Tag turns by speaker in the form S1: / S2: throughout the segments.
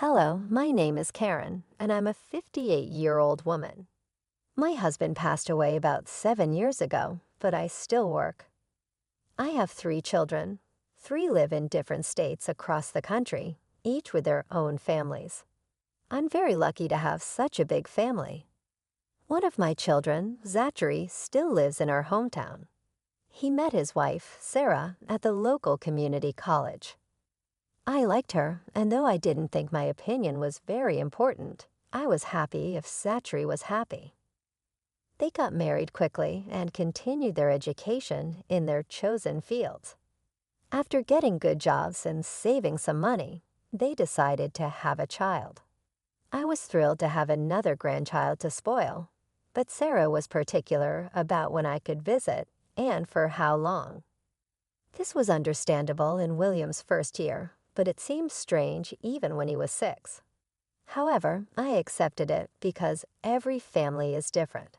S1: Hello, my name is Karen, and I'm a 58-year-old woman. My husband passed away about 7 years ago, but I still work. I have 3 children. 3 live in different states across the country, each with their own families. I'm very lucky to have such a big family. One of my children, Zachary, still lives in our hometown. He met his wife, Sarah, at the local community college. I liked her, and though I didn't think my opinion was very important, I was happy if Zachary was happy. They got married quickly and continued their education in their chosen fields. After getting good jobs and saving some money, they decided to have a child. I was thrilled to have another grandchild to spoil, but Sarah was particular about when I could visit and for how long. This was understandable in William's first year, but it seemed strange even when he was 6. However, I accepted it because every family is different.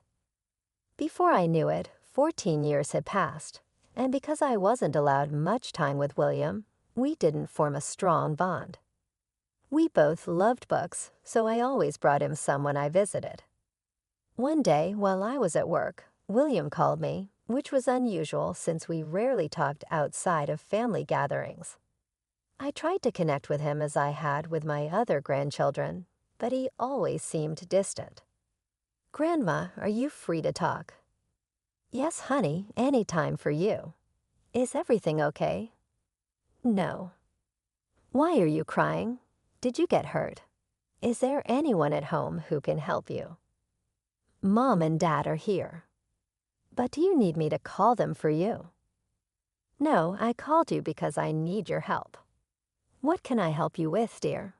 S1: Before I knew it, 14 years had passed, and because I wasn't allowed much time with William, we didn't form a strong bond. We both loved books, so I always brought him some when I visited. One day, while I was at work, William called me, which was unusual since we rarely talked outside of family gatherings. I tried to connect with him as I had with my other grandchildren, but he always seemed distant. "Grandma, are you free to talk?" "Yes, honey, any time for you." "Is everything okay?" "No." "Why are you crying? Did you get hurt? Is there anyone at home who can help you?" "Mom and Dad are here." "But do you need me to call them for you?" "No, I called you because I need your help." "What can I help you with, dear?"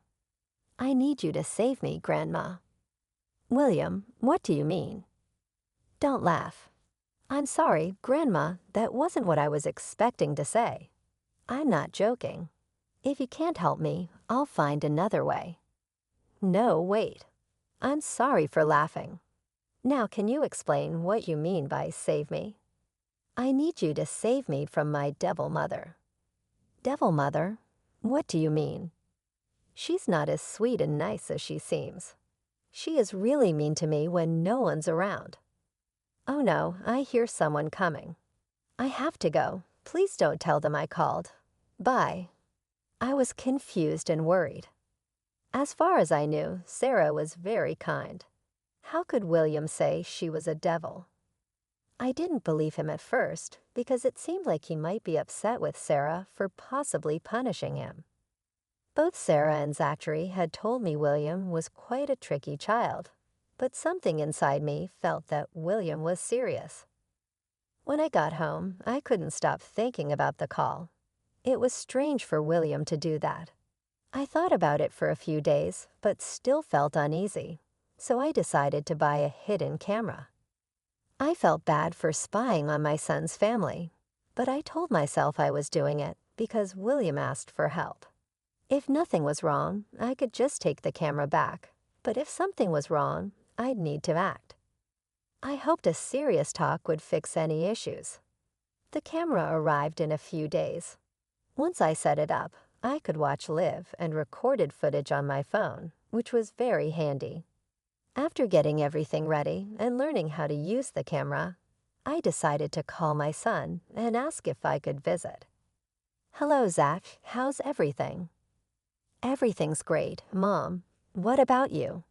S1: "I need you to save me, Grandma." "William, what do you mean?" "Don't laugh." "I'm sorry, Grandma, that wasn't what I was expecting to say. I'm not joking. If you can't help me, I'll find another way." "No, wait. I'm sorry for laughing. Now can you explain what you mean by save me?" "I need you to save me from my devil mother." "Devil mother? What do you mean?" "She's not as sweet and nice as she seems. She is really mean to me when no one's around." "Oh no, I hear someone coming. I have to go. Please don't tell them I called. Bye." I was confused and worried. As far as I knew, Sarah was very kind. How could William say she was a devil? I didn't believe him at first because it seemed like he might be upset with Sarah for possibly punishing him. Both Sarah and Zachary had told me William was quite a tricky child, but something inside me felt that William was serious. When I got home, I couldn't stop thinking about the call. It was strange for William to do that. I thought about it for a few days, but still felt uneasy, so I decided to buy a hidden camera. I felt bad for spying on my son's family, but I told myself I was doing it because William asked for help. If nothing was wrong, I could just take the camera back, but if something was wrong, I'd need to act. I hoped a serious talk would fix any issues. The camera arrived in a few days. Once I set it up, I could watch live and recorded footage on my phone, which was very handy. After getting everything ready and learning how to use the camera, I decided to call my son and ask if I could visit. "Hello, Zach. How's everything?" "Everything's great, Mom. What about you?"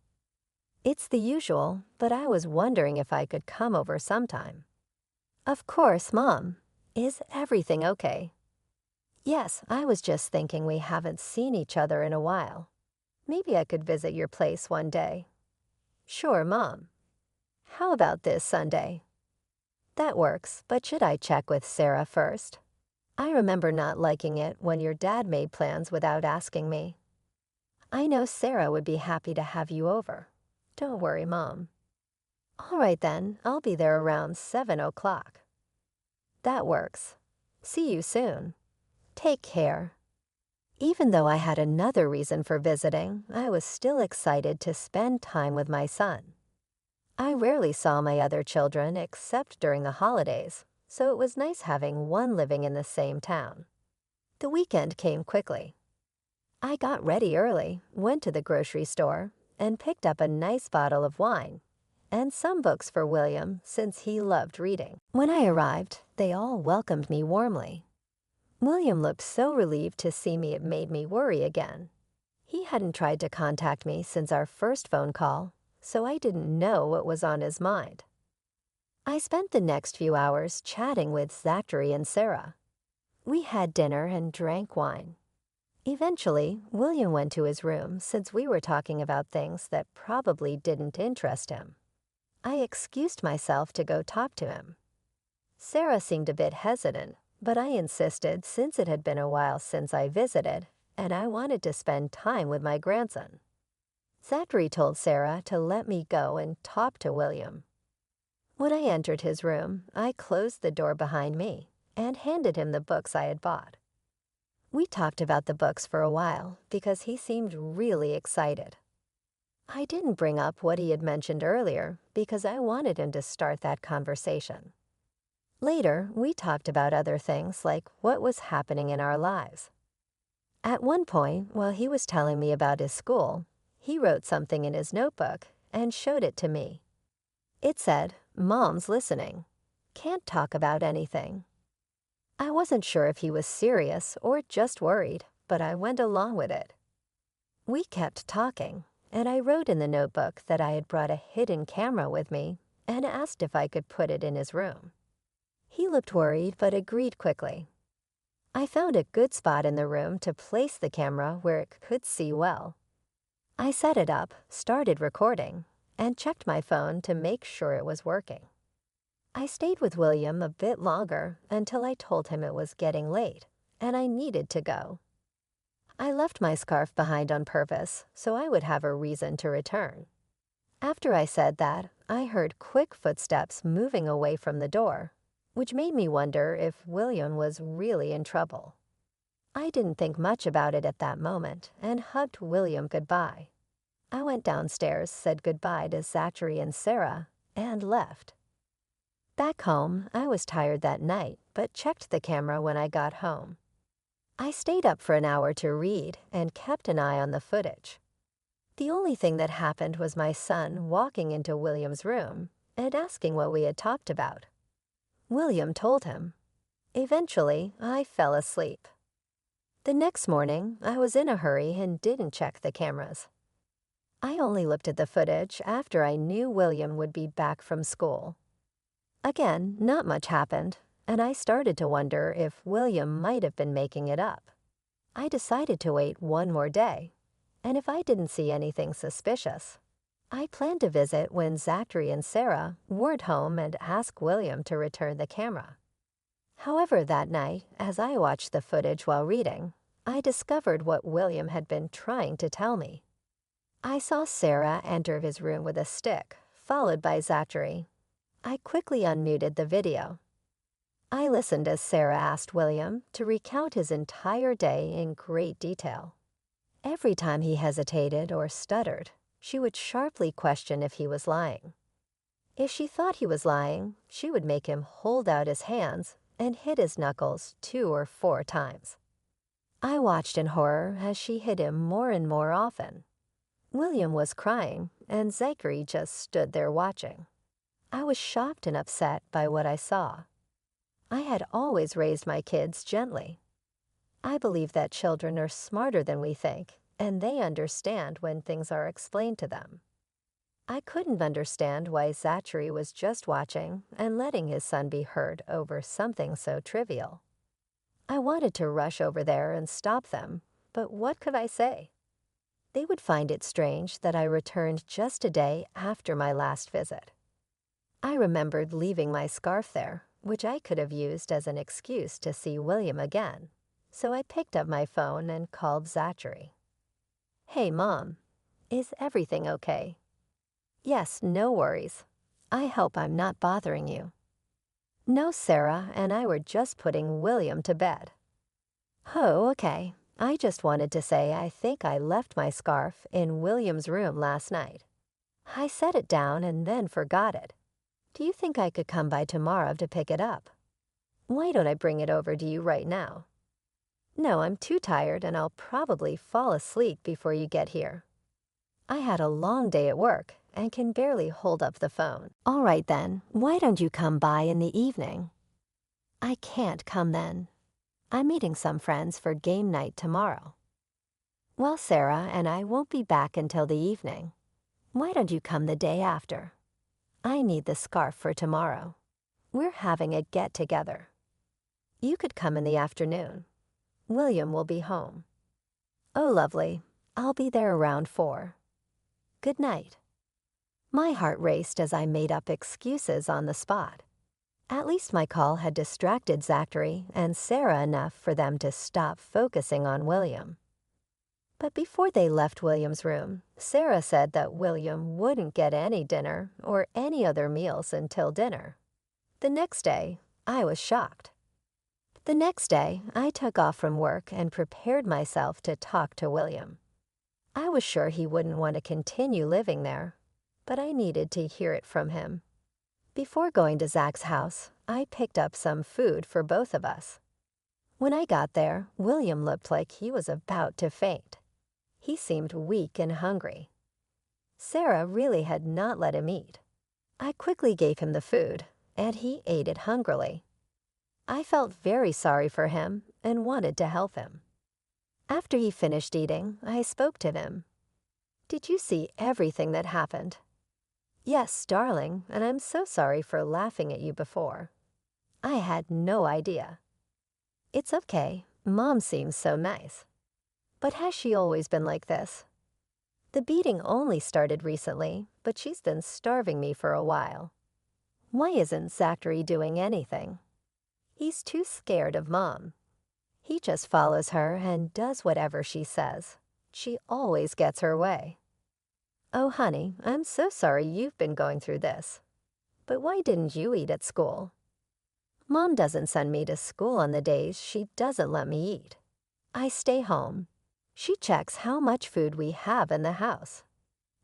S1: "It's the usual, but I was wondering if I could come over sometime." "Of course, Mom. Is everything okay?" "Yes, I was just thinking we haven't seen each other in a while. Maybe I could visit your place one day." "Sure, Mom." "How about this Sunday?" "That works, but should I check with Sarah first? I remember not liking it when your dad made plans without asking me." "I know Sarah would be happy to have you over. Don't worry, Mom." "All right then, I'll be there around 7 o'clock." "That works. See you soon. Take care." Even though I had another reason for visiting, I was still excited to spend time with my son. I rarely saw my other children except during the holidays, so it was nice having one living in the same town. The weekend came quickly. I got ready early, went to the grocery store, and picked up a nice bottle of wine and some books for William since he loved reading. When I arrived, they all welcomed me warmly. William looked so relieved to see me it made me worry again. He hadn't tried to contact me since our first phone call, so I didn't know what was on his mind. I spent the next few hours chatting with Zachary and Sarah. We had dinner and drank wine. Eventually, William went to his room since we were talking about things that probably didn't interest him. I excused myself to go talk to him. Sarah seemed a bit hesitant, but I insisted since it had been a while since I visited, and I wanted to spend time with my grandson. Zachary told Sarah to let me go and talk to William. When I entered his room, I closed the door behind me and handed him the books I had bought. We talked about the books for a while because he seemed really excited. I didn't bring up what he had mentioned earlier because I wanted him to start that conversation. Later, we talked about other things like what was happening in our lives. At one point, while he was telling me about his school, he wrote something in his notebook and showed it to me. It said, "Mom's listening. Can't talk about anything." I wasn't sure if he was serious or just worried, but I went along with it. We kept talking, and I wrote in the notebook that I had brought a hidden camera with me and asked if I could put it in his room. He looked worried but agreed quickly. I found a good spot in the room to place the camera where it could see well. I set it up, started recording, and checked my phone to make sure it was working. I stayed with William a bit longer until I told him it was getting late and I needed to go. I left my scarf behind on purpose so I would have a reason to return. After I said that, I heard quick footsteps moving away from the door, which made me wonder if William was really in trouble. I didn't think much about it at that moment and hugged William goodbye. I went downstairs, said goodbye to Zachary and Sarah, and left. Back home, I was tired that night, but checked the camera when I got home. I stayed up for an hour to read and kept an eye on the footage. The only thing that happened was my son walking into William's room and asking what we had talked about. William told him. Eventually, I fell asleep. The next morning, I was in a hurry and didn't check the cameras. I only looked at the footage after I knew William would be back from school. Again, not much happened, and I started to wonder if William might have been making it up. I decided to wait one more day, and if I didn't see anything suspicious, I planned to visit when Zachary and Sarah weren't home and ask William to return the camera. However, that night, as I watched the footage while reading, I discovered what William had been trying to tell me. I saw Sarah enter his room with a stick, followed by Zachary. I quickly unmuted the video. I listened as Sarah asked William to recount his entire day in great detail. Every time he hesitated or stuttered, she would sharply question if he was lying. If she thought he was lying, she would make him hold out his hands and hit his knuckles 2 or 4 times. I watched in horror as she hit him more and more often. William was crying, and Zachary just stood there watching. I was shocked and upset by what I saw. I had always raised my kids gently. I believe that children are smarter than we think, and they understand when things are explained to them. I couldn't understand why Zachary was just watching and letting his son be hurt over something so trivial. I wanted to rush over there and stop them, but what could I say? They would find it strange that I returned just a day after my last visit. I remembered leaving my scarf there, which I could have used as an excuse to see William again, so I picked up my phone and called Zachary. "Hey, Mom, is everything okay?" "Yes, no worries. I hope I'm not bothering you." "No, Sarah and I were just putting William to bed." "Oh, okay. I just wanted to say I think I left my scarf in William's room last night. I set it down and then forgot it. Do you think I could come by tomorrow to pick it up? Why don't I bring it over to you right now?" No, I'm too tired and I'll probably fall asleep before you get here. I had a long day at work and can barely hold up the phone. All right then, why don't you come by in the evening? I can't come then. I'm meeting some friends for game night tomorrow. Well, Sarah and I won't be back until the evening. Why don't you come the day after? I need the scarf for tomorrow. We're having a get-together. You could come in the afternoon. William will be home. Oh, lovely. I'll be there around 4. Good night. My heart raced as I made up excuses on the spot. At least my call had distracted Zachary and Sarah enough for them to stop focusing on William. But before they left William's room, Sarah said that William wouldn't get any dinner or any other meals until dinner. The next day, I was shocked. The next day, I took off from work and prepared myself to talk to William. I was sure he wouldn't want to continue living there, but I needed to hear it from him. Before going to Zach's house, I picked up some food for both of us. When I got there, William looked like he was about to faint. He seemed weak and hungry. Sarah really had not let him eat. I quickly gave him the food, and he ate it hungrily. I felt very sorry for him and wanted to help him. After he finished eating, I spoke to him. "Did you see everything that happened?" "Yes, darling, and I'm so sorry for laughing at you before. I had no idea." "It's okay. Mom seems so nice." "But has she always been like this?" "The beating only started recently, but she's been starving me for a while." "Why isn't Zachary doing anything?" "He's too scared of Mom. He just follows her and does whatever she says. She always gets her way." "Oh, honey, I'm so sorry you've been going through this. But why didn't you eat at school?" "Mom doesn't send me to school on the days she doesn't let me eat. I stay home. She checks how much food we have in the house.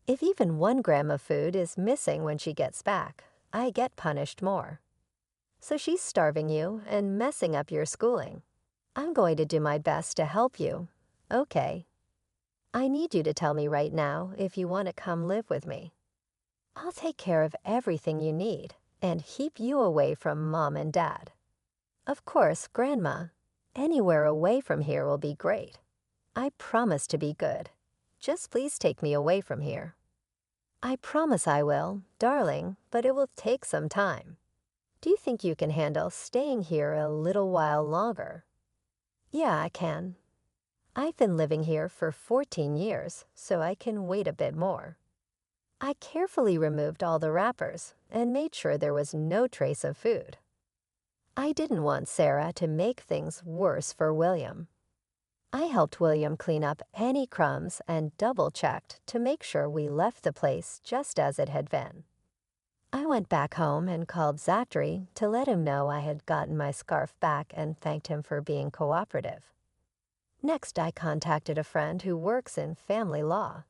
S1: If even 1 gram of food is missing when she gets back, I get punished more. So she's starving you and messing up your schooling. I'm going to do my best to help you, okay? I need you to tell me right now if you want to come live with me. I'll take care of everything you need and keep you away from Mom and Dad. Of course, Grandma. Anywhere away from here will be great. I promise to be good. Just please take me away from here." "I promise I will, darling, but it will take some time. Do you think you can handle staying here a little while longer?" "Yeah, I can. I've been living here for 14 years, so I can wait a bit more." I carefully removed all the wrappers and made sure there was no trace of food. I didn't want Sarah to make things worse for William. I helped William clean up any crumbs and double-checked to make sure we left the place just as it had been. I went back home and called Zachary to let him know I had gotten my scarf back and thanked him for being cooperative. Next, I contacted a friend who works in family law.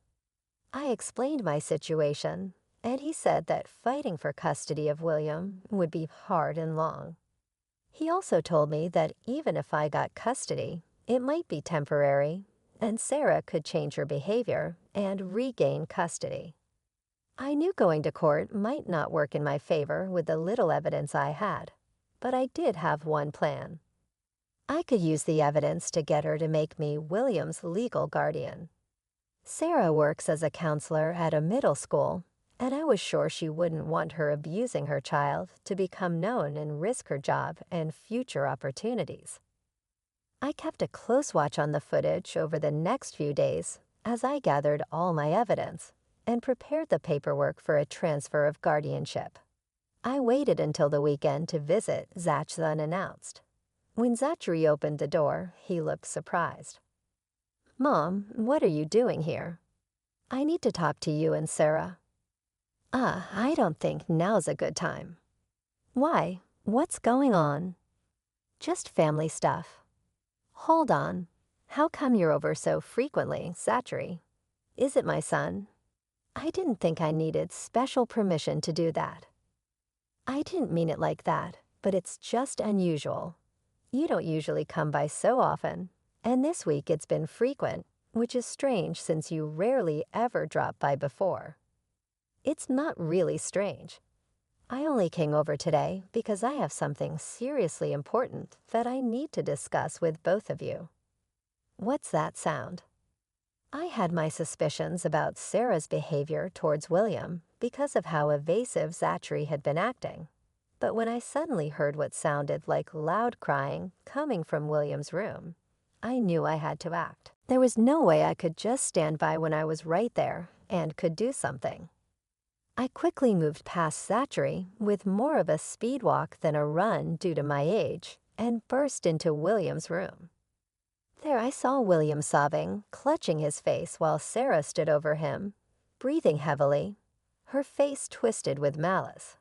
S1: I explained my situation, and he said that fighting for custody of William would be hard and long. He also told me that even if I got custody, it might be temporary, and Sarah could change her behavior and regain custody. I knew going to court might not work in my favor with the little evidence I had, but I did have one plan. I could use the evidence to get her to make me William's legal guardian. Sarah works as a counselor at a middle school, and I was sure she wouldn't want her abusing her child to become known and risk her job and future opportunities. I kept a close watch on the footage over the next few days as I gathered all my evidence and prepared the paperwork for a transfer of guardianship. I waited until the weekend to visit Zach's unannounced. When Zachary opened the door, he looked surprised. "Mom, what are you doing here?" "I need to talk to you and Sarah." I don't think now's a good time." "Why? What's going on?" "Just family stuff." "Hold on. How come you're over so frequently, Zachary? Is it my son?" "I didn't think I needed special permission to do that." "I didn't mean it like that, but it's just unusual. You don't usually come by so often, And this week it's been frequent, which is strange since you rarely ever dropped by before. It's not really strange. I only came over today because I have something seriously important that I need to discuss with both of you. What's that sound? I had my suspicions about Sarah's behavior towards William because of how evasive Zachary had been acting. But when I suddenly heard what sounded like loud crying coming from William's room, I knew I had to act. There was no way I could just stand by when I was right there and could do something. I quickly moved past Zachary with more of a speed walk than a run due to my age and burst into William's room. There I saw William sobbing, clutching his face while Sarah stood over him, breathing heavily, her face twisted with malice.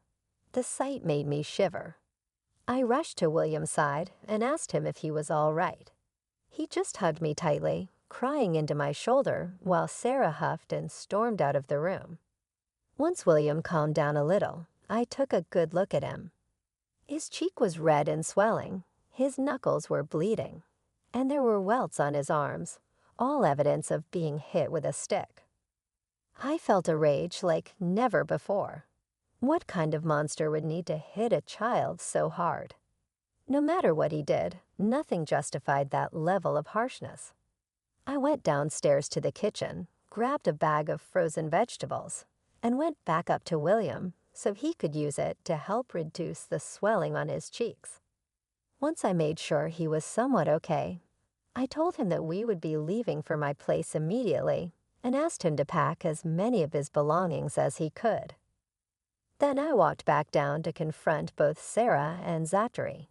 S1: The sight made me shiver. I rushed to William's side and asked him if he was all right. He just hugged me tightly, crying into my shoulder while Sarah huffed and stormed out of the room. Once William calmed down a little, I took a good look at him. His cheek was red and swelling, his knuckles were bleeding, and there were welts on his arms, all evidence of being hit with a stick. I felt a rage like never before. What kind of monster would need to hit a child so hard? No matter what he did, nothing justified that level of harshness. I went downstairs to the kitchen, grabbed a bag of frozen vegetables, and went back up to William so he could use it to help reduce the swelling on his cheeks. Once I made sure he was somewhat okay, I told him that we would be leaving for my place immediately and asked him to pack as many of his belongings as he could. Then I walked back down to confront both Sarah and Zachary.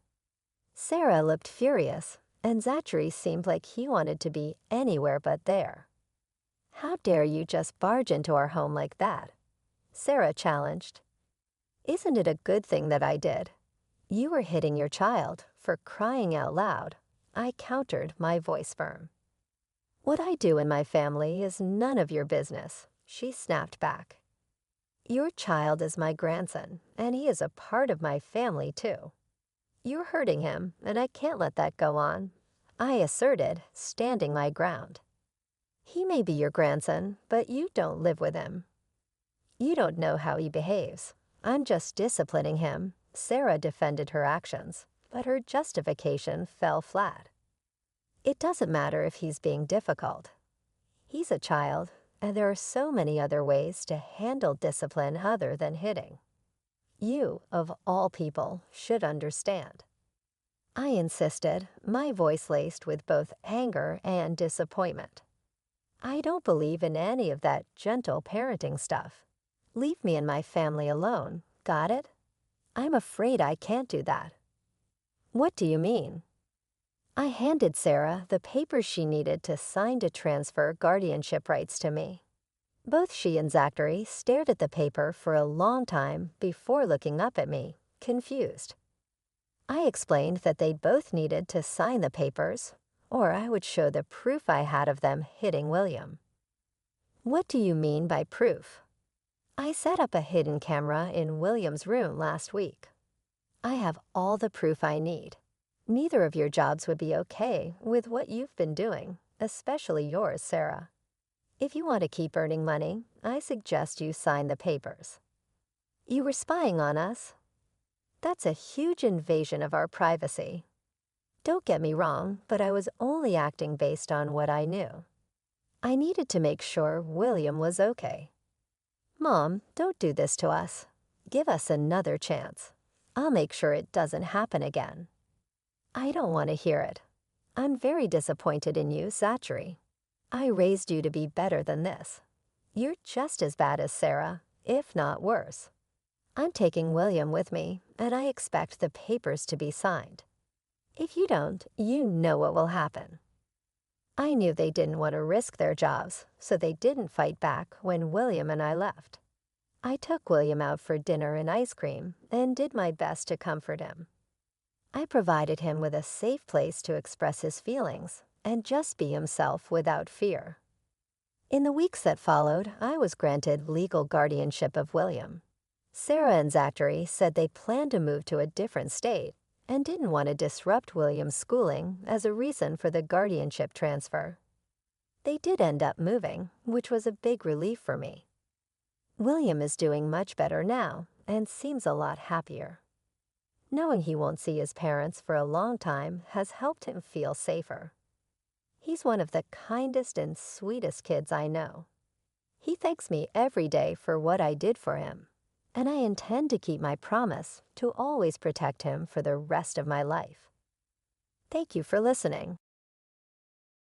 S1: Sarah looked furious, and Zachary seemed like he wanted to be anywhere but there. "How dare you just barge into our home like that?" Sarah challenged. "Isn't it a good thing that I did? You were hitting your child, for crying out loud," I countered, my voice firm. "What I do in my family is none of your business," she snapped back. "Your child is my grandson, and he is a part of my family too. You're hurting him, and I can't let that go on," I asserted, standing my ground. "He may be your grandson, but you don't live with him. You don't know how he behaves. I'm just disciplining him." Sarah defended her actions, but her justification fell flat. "It doesn't matter if he's being difficult. He's a child, and there are so many other ways to handle discipline other than hitting. You, of all people, should understand." I insisted, my voice laced with both anger and disappointment. "I don't believe in any of that gentle parenting stuff. Leave me and my family alone, got it? I'm afraid I can't do that." "What do you mean?" I handed Sarah the papers she needed to sign to transfer guardianship rights to me. Both she and Zachary stared at the paper for a long time before looking up at me, confused. I explained that they both needed to sign the papers, or I would show the proof I had of them hitting William. "What do you mean by proof?" "I set up a hidden camera in William's room last week. I have all the proof I need. Neither of your jobs would be okay with what you've been doing, especially yours, Sarah. If you want to keep earning money, I suggest you sign the papers." "You were spying on us?" "That's a huge invasion of our privacy. Don't get me wrong, but I was only acting based on what I knew. I needed to make sure William was okay." "Mom, don't do this to us. Give us another chance. I'll make sure it doesn't happen again." "I don't want to hear it. I'm very disappointed in you, Zachary. I raised you to be better than this. You're just as bad as Sarah, if not worse. I'm taking William with me, and I expect the papers to be signed. If you don't, you know what will happen." I knew they didn't want to risk their jobs, so they didn't fight back when William and I left. I took William out for dinner and ice cream and did my best to comfort him. I provided him with a safe place to express his feelings and just be himself without fear. In the weeks that followed, I was granted legal guardianship of William. Sarah and Zachary said they planned to move to a different state, and didn't want to disrupt William's schooling as a reason for the guardianship transfer. They did end up moving, which was a big relief for me. William is doing much better now and seems a lot happier. Knowing he won't see his parents for a long time has helped him feel safer. He's one of the kindest and sweetest kids I know. He thanks me every day for what I did for him, and I intend to keep my promise to always protect him for the rest of my life. Thank you for listening.